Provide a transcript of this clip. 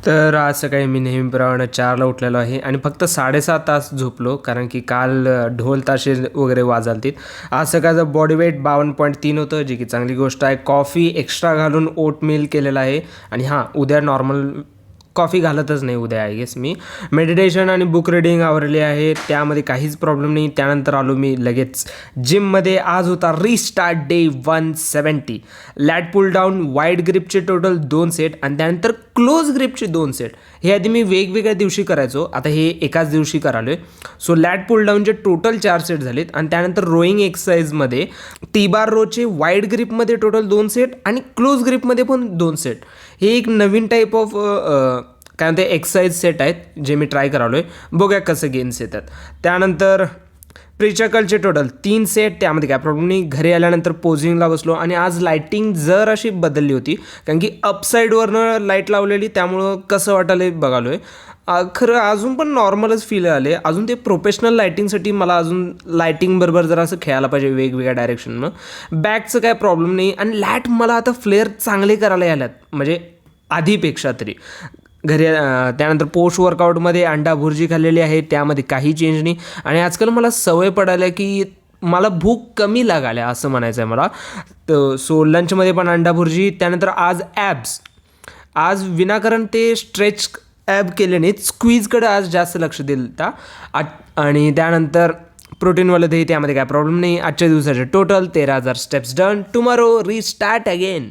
तर आज सकाळी मी नेहमीप्रमाणे 4ला उठलेलो आहे आणि फक्त 7.5 तास झोपलो, कारण की काल ढोल ताशे वगैरे वाजवतील. आज सकाळचं बॉडी वेट 52.3 होतं, जी की चांगली गोष्ट आहे. कॉफी एक्स्ट्रा घालून ओटमील केलेला आहे आणि हां, उद्या नॉर्मल कॉफी घालतच नाही उद्या आय गेस मी. मेडिटेशन आणि बुक रीडिंग आवरली आहे, त्यामध्ये काहीच प्रॉब्लेम नाही. त्यानंतर आलो मी लगेच जिममध्ये. आज होता रिस्टार्ट डे 170. लॅट पुल डाऊन वाईड ग्रिपचे टोटल 2 सेट आणि त्यानंतर क्लोज ग्रिपचे 2 सेट. हे आधी मी वेगवेगळ्या दिवशी करायचो, आता हे एकाच दिवशी करालो आहे. सो लॅट पुल डाऊनचे टोटल 4 सेट झालेत आणि त्यानंतर रोईंग एक्सरसाइजमध्ये टी बार रोचे वाईड ग्रिपमध्ये टोटल 2 सेट आणि क्लोज ग्रिपमध्ये पण 2 सेट. हे एक नवीन टाईप ऑफ काय म्हणते एक्सरसाइज सेट आहेत, जे मी ट्राय करालो आहे. बघूया कसं गेन्स येतात. त्यानंतर प्रीचकलचे टोटल 3 सेट, त्यामध्ये काय प्रॉब्लेम नाही. घरी आल्यानंतर पोझिंगला बसलो आणि आज लाईटिंग जर अशी बदलली होती, कारण की अपसाईडवरनं लाईट लावलेली, त्यामुळं कसं वाटायला बघालो आहे. खरं अजून पण नॉर्मलच फील आले. अजून ते प्रोफेशनल लाईटिंगसाठी मला अजून लाईटिंगबरोबर जरा असं खेळायला पाहिजे वेगवेगळ्या डायरेक्शननं. बॅकचं काय प्रॉब्लेम नाही आणि लॅट मला आता फ्लेअर चांगले करायला याल्यात, म्हणजे आधीपेक्षा तरी. घरी त्यानंतर पोस्ट वर्कआउटमध्ये अंडा भुर्जी खाल्लेली आहे, त्यामध्ये काही चेंज नाही. आणि आजकाल मला सवय पडायला की मला भूक कमी लागायला, असं म्हणायचं आहे मला. तर सो लंचमध्ये पण अंडा भुर्जी. त्यानंतर आज ॲब्स, आज विनाकारण ते स्ट्रेच ॲब केले नाहीत, स्क्वीजकडे आज जास्त लक्ष दिलं होता. आणि त्यानंतर प्रोटीनवालं दही, त्यामध्ये काय प्रॉब्लेम नाही. आजच्या दिवसाचे total 13,000 steps done. Tomorrow restart again.